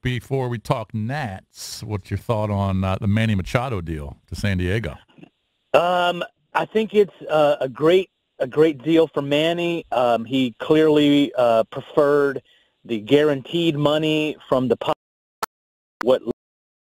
before we talk Nats, what's your thought on the Manny Machado deal to San Diego? I think it's a great deal for Manny. He clearly preferred the guaranteed money from the what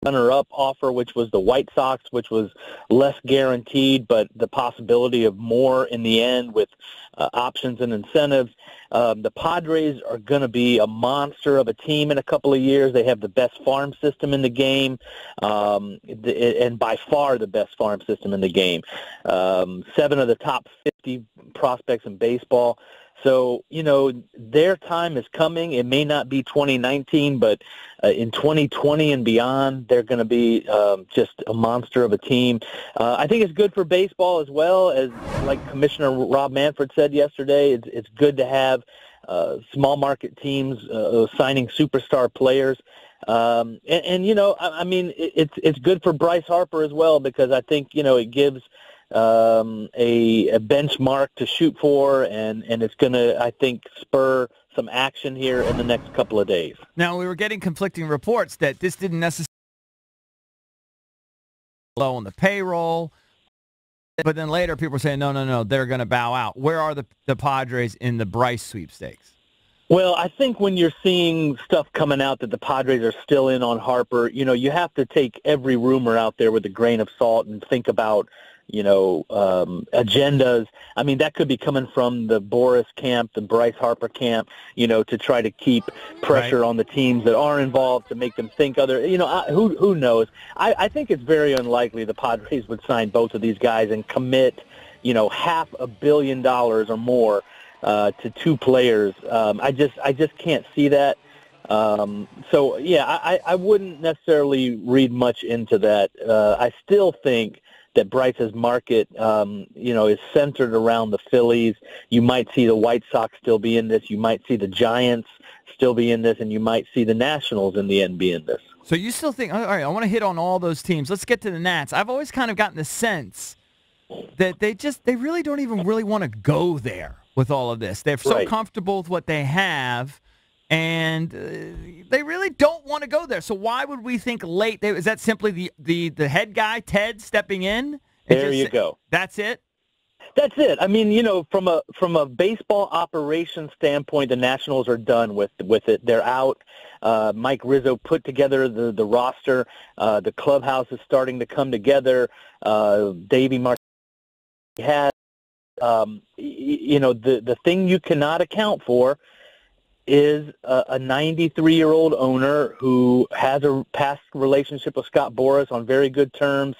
runner-up offer, which was the White Sox, which was less guaranteed, but the possibility of more in the end with options and incentives. The Padres are going to be a monster of a team in a couple of years. They have the best farm system in the game, and by far the best farm system in the game. 7 of the top 50 prospects in baseball. So, their time is coming. It may not be 2019, but in 2020 and beyond, they're going to be just a monster of a team. I think it's good for baseball as well, as like Commissioner Rob Manfred said yesterday. It's good to have small market teams signing superstar players. It's good for Bryce Harper as well, because I think, it gives a benchmark to shoot for, and it's going to, I think, spur some action here in the next couple of days. Now, we were getting conflicting reports that this didn't necessarily low on the payroll, but then later people were saying, no, they're going to bow out. Where are the Padres in the Bryce sweepstakes? Well, I think when you're seeing stuff coming out that the Padres are still in on Harper, you have to take every rumor out there with a grain of salt and think about agendas. I mean, that could be coming from the Boris camp, the Bryce Harper camp, to try to keep pressure on the teams that are involved, to make them think who knows? I think it's very unlikely the Padres would sign both of these guys and commit, $500 million or more to 2 players. I just can't see that. I wouldn't necessarily read much into that. I still think that Bryce's market, is centered around the Phillies. You might see the White Sox still be in this. You might see the Giants still be in this, and you might see the Nationals in the end be in this. So you still think, all right, I want to hit on all those teams. Let's get to the Nats. I've always kind of gotten the sense that they really don't even really want to go there with all of this. They're so comfortable with what they have, and they really don't want to go there. So why would we think late? Is that simply the head guy, Ted, stepping in? There you go. That's it? That's it. I mean, from a baseball operation standpoint, the Nationals are done with it. They're out. Mike Rizzo put together the roster. The clubhouse is starting to come together. Davey Martinez has, the thing you cannot account for is a 93-year-old owner who has a past relationship with Scott Boras on very good terms,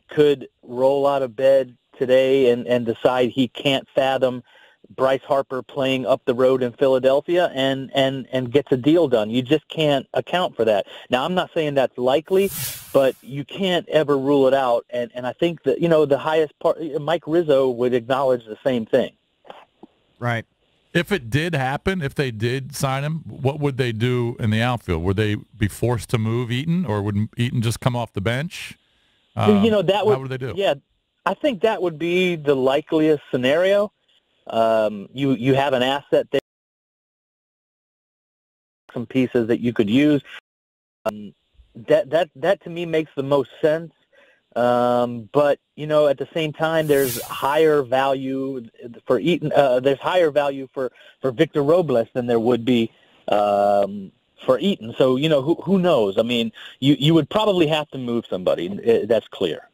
could roll out of bed today and decide he can't fathom Bryce Harper playing up the road in Philadelphia and gets a deal done. You just can't account for that. Now, I'm not saying that's likely, but you can't ever rule it out. And I think that, the highest part, Mike Rizzo would acknowledge the same thing. Right. If it did happen, if they did sign him, what would they do in the outfield? Would they be forced to move Eaton, or would Eaton just come off the bench? How would they do? Yeah, I think that would be the likeliest scenario. You have an asset there, some pieces that you could use. That to me makes the most sense. But at the same time, there's higher value for Eaton. There's higher value for Victor Robles than there would be for Eaton. So who knows? I mean, you would probably have to move somebody. That's clear.